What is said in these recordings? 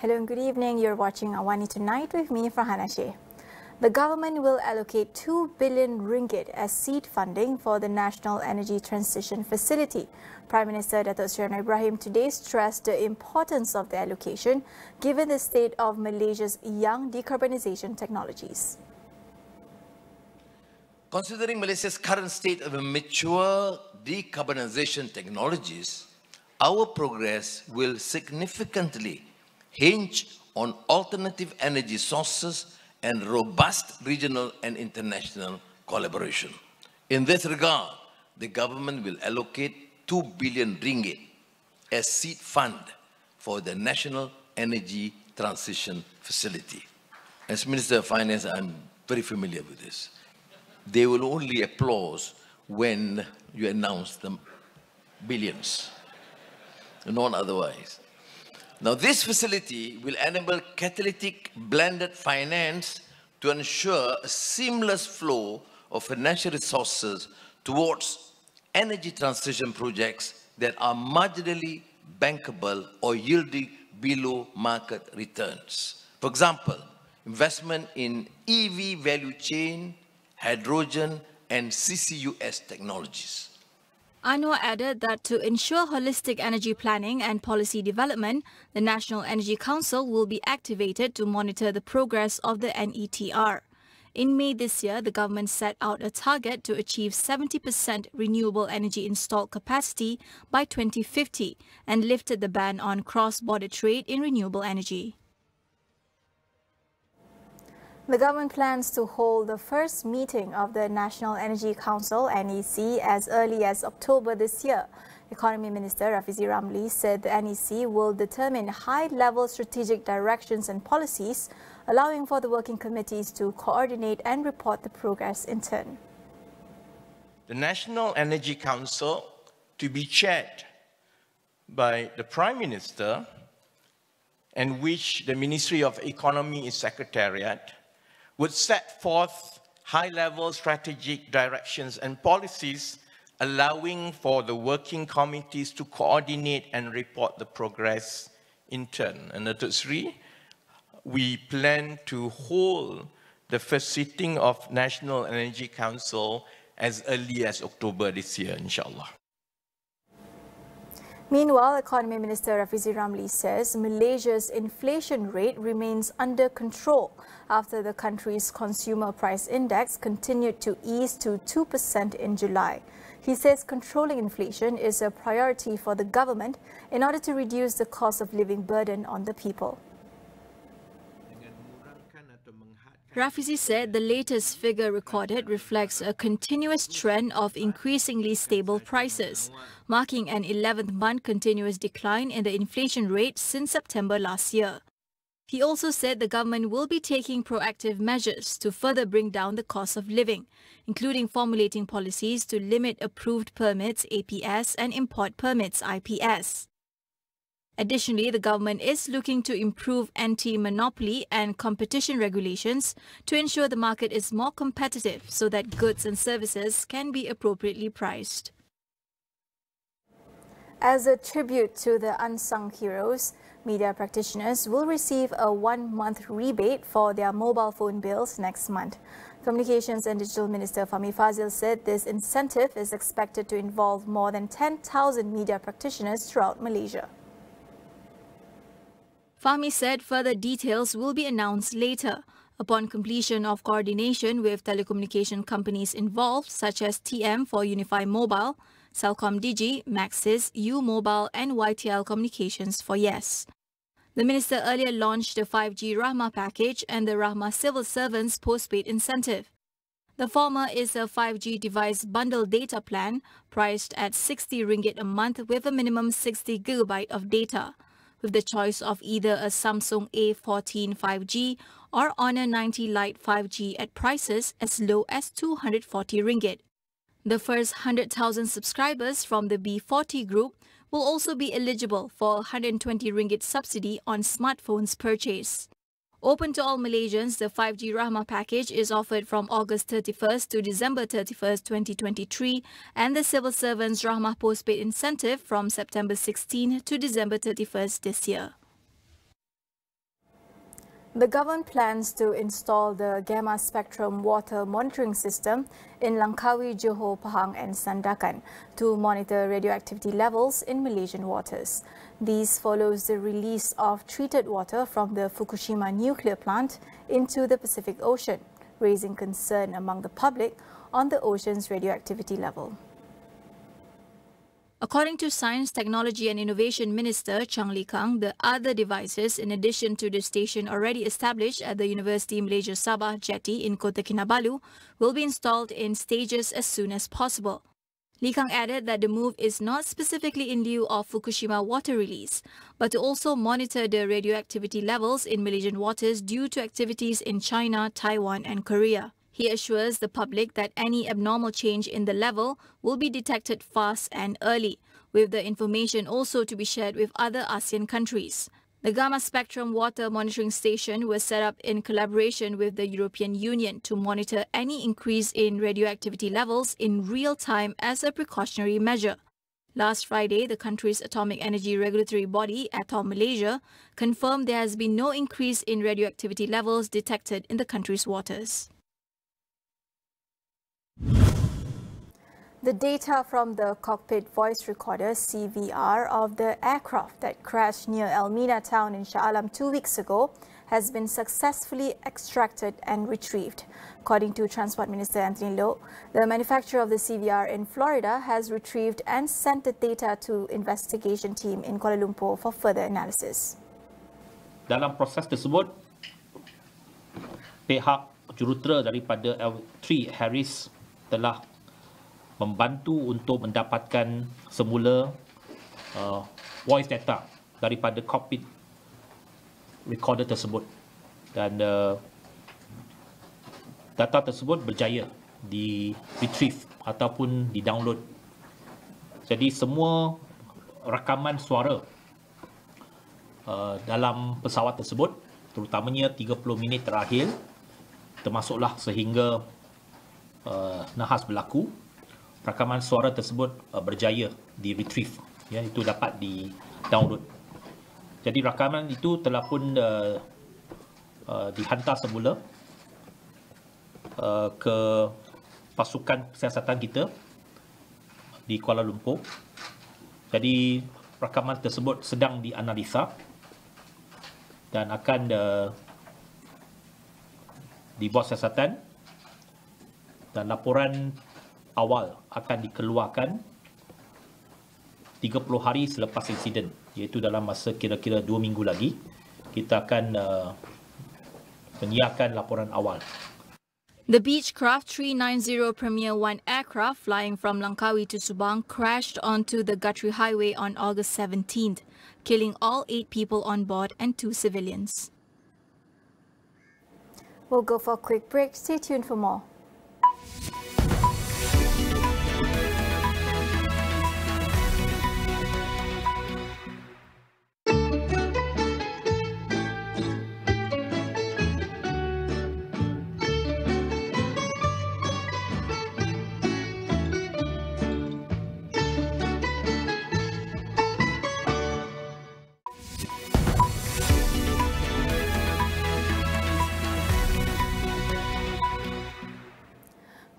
Hello and good evening. You're watching AWANI Tonight with me, Farhana Sheh. The government will allocate 2 billion ringgit as seed funding for the National Energy Transition Facility. Prime Minister Datuk Seri Anwar Ibrahim today stressed the importance of the allocation given the state of Malaysia's young decarbonisation technologies. Considering Malaysia's current state of mature decarbonisation technologies, our progress will significantly hinge on alternative energy sources and robust regional and international collaboration. In this regard, the government will allocate 2 billion ringgit as seed fund for the National Energy Transition Facility. As Minister of Finance, I'm very familiar with this. They will only applaud when you announce the billions, not otherwise. Now, this facility will enable catalytic blended finance to ensure a seamless flow of financial resources towards energy transition projects that are marginally bankable or yielding below market returns. For example, investment in EV value chain, hydrogen, and CCUS technologies. Anwar added that to ensure holistic energy planning and policy development, the National Energy Council will be activated to monitor the progress of the NETR. In May this year, the government set out a target to achieve 70% renewable energy installed capacity by 2050 and lifted the ban on cross-border trade in renewable energy. The government plans to hold the first meeting of the National Energy Council (NEC) as early as October this year. Economy Minister Rafizi Ramli said the NEC will determine high-level strategic directions and policies, allowing for the working committees to coordinate and report the progress in turn. The National Energy Council, to be chaired by the Prime Minister, and which the Ministry of Economy is Secretariat, would set forth high-level strategic directions and policies allowing for the working committees to coordinate and report the progress in turn. And Datuk Seri, we plan to hold the first sitting of National Energy Council as early as October this year, inshallah. Meanwhile, Economy Minister Rafizi Ramli says Malaysia's inflation rate remains under control after the country's consumer price index continued to ease to 2% in July. He says controlling inflation is a priority for the government in order to reduce the cost of living burden on the people. Rafizi said the latest figure recorded reflects a continuous trend of increasingly stable prices, marking an 11th month continuous decline in the inflation rate since September last year. He also said the government will be taking proactive measures to further bring down the cost of living, including formulating policies to limit approved permits APS and import permits IPS. Additionally, the government is looking to improve anti-monopoly and competition regulations to ensure the market is more competitive so that goods and services can be appropriately priced. As a tribute to the unsung heroes, media practitioners will receive a 1-month rebate for their mobile phone bills next month. Communications and Digital Minister Fahmi Fazil said this incentive is expected to involve more than 10,000 media practitioners throughout Malaysia. Fahmi said further details will be announced later upon completion of coordination with telecommunication companies involved such as TM for Unify Mobile, Celcom Digi, Maxis, U Mobile and YTL Communications for Yes. The minister earlier launched the 5G Rahmah package and the Rahmah Civil Servants Postpaid Incentive. The former is a 5G device bundle data plan priced at 60 ringgit a month with a minimum 60 GB of data, with the choice of either a Samsung A14 5G or Honor 90 Lite 5G at prices as low as 240 ringgit. The first 100,000 subscribers from the B40 group will also be eligible for 120 ringgit subsidy on smartphones purchase. Open to all Malaysians, the 5G Rahmah package is offered from August 31st to December 31st, 2023 and the Civil Servants Rahmah Postpaid Incentive from September 16 to December 31st this year. The government plans to install the gamma spectrum water monitoring system in Langkawi, Johor, Pahang and Sandakan to monitor radioactivity levels in Malaysian waters. This follows the release of treated water from the Fukushima nuclear plant into the Pacific Ocean, raising concern among the public on the ocean's radioactivity level. According to Science, Technology and Innovation Minister Chang Lee Kang, the other devices, in addition to the station already established at the University Malaysia Sabah Jetty in Kota Kinabalu, will be installed in stages as soon as possible. Lee Kang added that the move is not specifically in lieu of Fukushima water release, but to also monitor the radioactivity levels in Malaysian waters due to activities in China, Taiwan and Korea. He assures the public that any abnormal change in the level will be detected fast and early, with the information also to be shared with other ASEAN countries. The Gamma Spectrum Water Monitoring Station was set up in collaboration with the European Union to monitor any increase in radioactivity levels in real time as a precautionary measure. Last Friday, the country's atomic energy regulatory body, Atom Malaysia, confirmed there has been no increase in radioactivity levels detected in the country's waters. The data from the cockpit voice recorder CVR of the aircraft that crashed near Elmina town in Shah Alam 2 weeks ago has been successfully extracted and retrieved. According to Transport Minister Anthony Loh, the manufacturer of the CVR in Florida has retrieved and sent the data to investigation team in Kuala Lumpur for further analysis. Dalam proses tersebut, pihak jurutera daripada L3 Harris telah membantu untuk mendapatkan semula voice data daripada cockpit recorder tersebut, dan data tersebut berjaya di retrieve ataupun di download. Jadi semua rakaman suara dalam pesawat tersebut, terutamanya 30 minit terakhir, termasuklah sehingga nahas berlaku, rakaman suara tersebut berjaya di retrieve, ya, itu dapat di download. Jadi rakaman itu telah pun dihantar semula ke pasukan siasatan kita di Kuala Lumpur. Jadi rakaman tersebut sedang dianalisa dan akan dibuat siasatan, dan laporan awal akan dikeluarkan 30 hari selepas insiden, iaitu dalam masa kira-kira 2 minggu lagi kita akan menyiapkan laporan awal. The Beechcraft 390 Premier 1 aircraft flying from Langkawi to Subang crashed onto the Guthrie Highway on August 17th, killing all 8 people on board and 2 civilians. We'll go for a quick break. Stay tuned for more.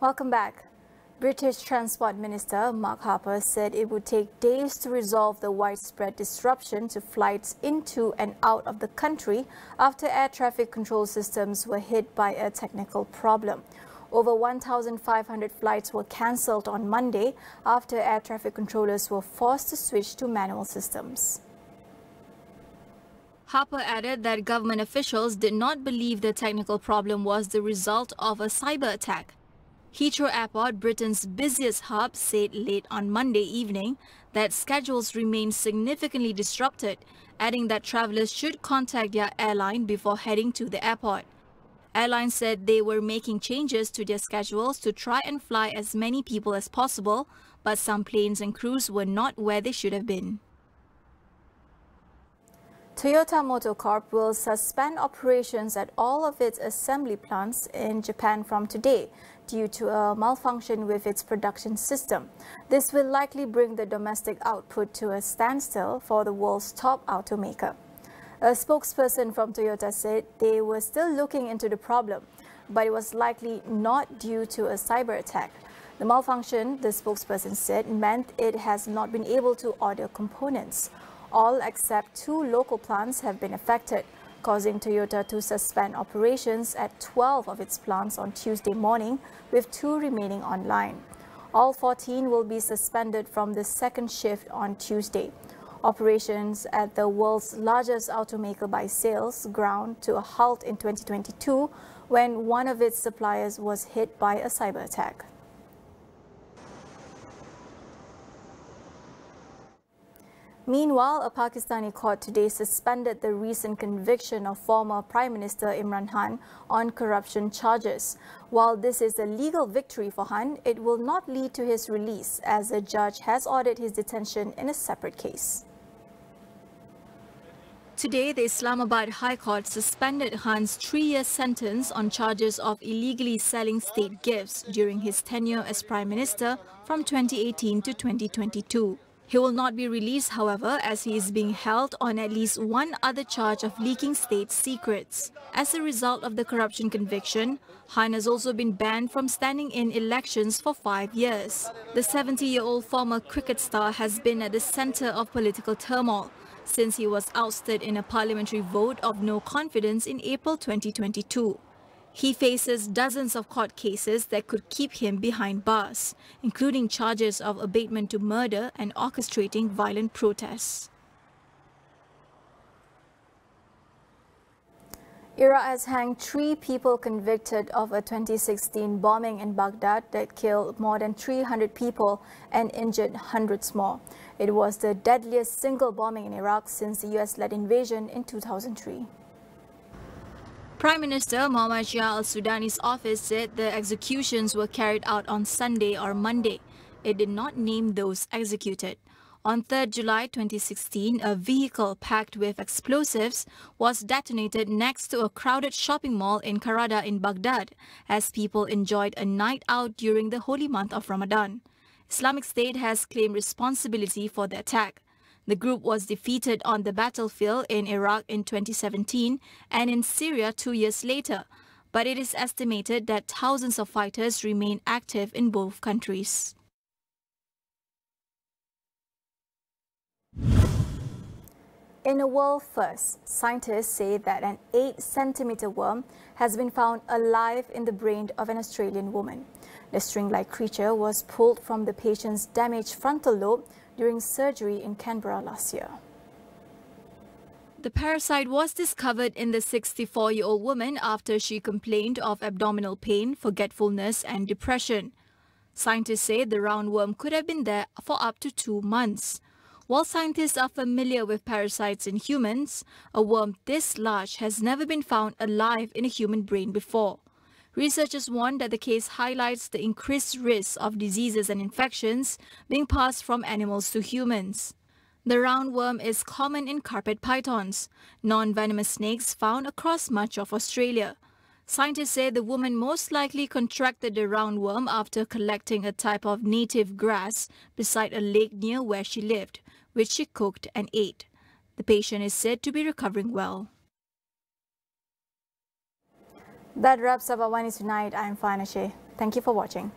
Welcome back. British Transport Minister Mark Harper said it would take days to resolve the widespread disruption to flights into and out of the country after air traffic control systems were hit by a technical problem. Over 1,500 flights were cancelled on Monday after air traffic controllers were forced to switch to manual systems. Harper added that government officials did not believe the technical problem was the result of a cyber attack. Heathrow Airport, Britain's busiest hub, said late on Monday evening that schedules remain significantly disrupted, adding that travellers should contact their airline before heading to the airport. Airlines said they were making changes to their schedules to try and fly as many people as possible, but some planes and crews were not where they should have been. Toyota Motor Corp will suspend operations at all of its assembly plants in Japan from today due to a malfunction with its production system. This will likely bring the domestic output to a standstill for the world's top automaker. A spokesperson from Toyota said they were still looking into the problem, but it was likely not due to a cyber attack. The malfunction, the spokesperson said, meant it has not been able to order components. All except 2 local plants have been affected, causing Toyota to suspend operations at 12 of its plants on Tuesday morning, with 2 remaining online. All 14 will be suspended from the second shift on Tuesday. Operations at the world's largest automaker by sales ground to a halt in 2022 when one of its suppliers was hit by a cyber attack. Meanwhile, a Pakistani court today suspended the recent conviction of former Prime Minister Imran Khan on corruption charges. While this is a legal victory for Khan, it will not lead to his release, as a judge has ordered his detention in a separate case. Today, the Islamabad High Court suspended Khan's 3-year sentence on charges of illegally selling state gifts during his tenure as Prime Minister from 2018 to 2022. He will not be released, however, as he is being held on at least one other charge of leaking state secrets. As a result of the corruption conviction, Khan has also been banned from standing in elections for 5 years. The 70-year-old former cricket star has been at the centre of political turmoil since he was ousted in a parliamentary vote of no confidence in April 2022. He faces dozens of court cases that could keep him behind bars, including charges of abatement to murder and orchestrating violent protests. Iraq has hanged 3 people convicted of a 2016 bombing in Baghdad that killed more than 300 people and injured hundreds more. It was the deadliest single bombing in Iraq since the US-led invasion in 2003. Prime Minister Mohammad Shia al-Sudani's office said the executions were carried out on Sunday or Monday. It did not name those executed. On 3rd July 2016, a vehicle packed with explosives was detonated next to a crowded shopping mall in Kerajaan in Baghdad as people enjoyed a night out during the holy month of Ramadan. Islamic State has claimed responsibility for the attack. The group was defeated on the battlefield in Iraq in 2017 and in Syria 2 years later, but it is estimated that thousands of fighters remain active in both countries. In a world first, scientists say that an 8-centimeter worm has been found alive in the brain of an Australian woman. The string-like creature was pulled from the patient's damaged frontal lobe during surgery in Canberra last year. The parasite was discovered in the 64-year-old woman after she complained of abdominal pain, forgetfulness and depression. Scientists say the roundworm could have been there for up to 2 months. While scientists are familiar with parasites in humans, a worm this large has never been found alive in a human brain before. Researchers warn that the case highlights the increased risk of diseases and infections being passed from animals to humans. The roundworm is common in carpet pythons, non-venomous snakes found across much of Australia. Scientists say the woman most likely contracted the roundworm after collecting a type of native grass beside a lake near where she lived, which she cooked and ate. The patient is said to be recovering well. That wraps up AWANI tonight. I'm Fana Sheh. Thank you for watching.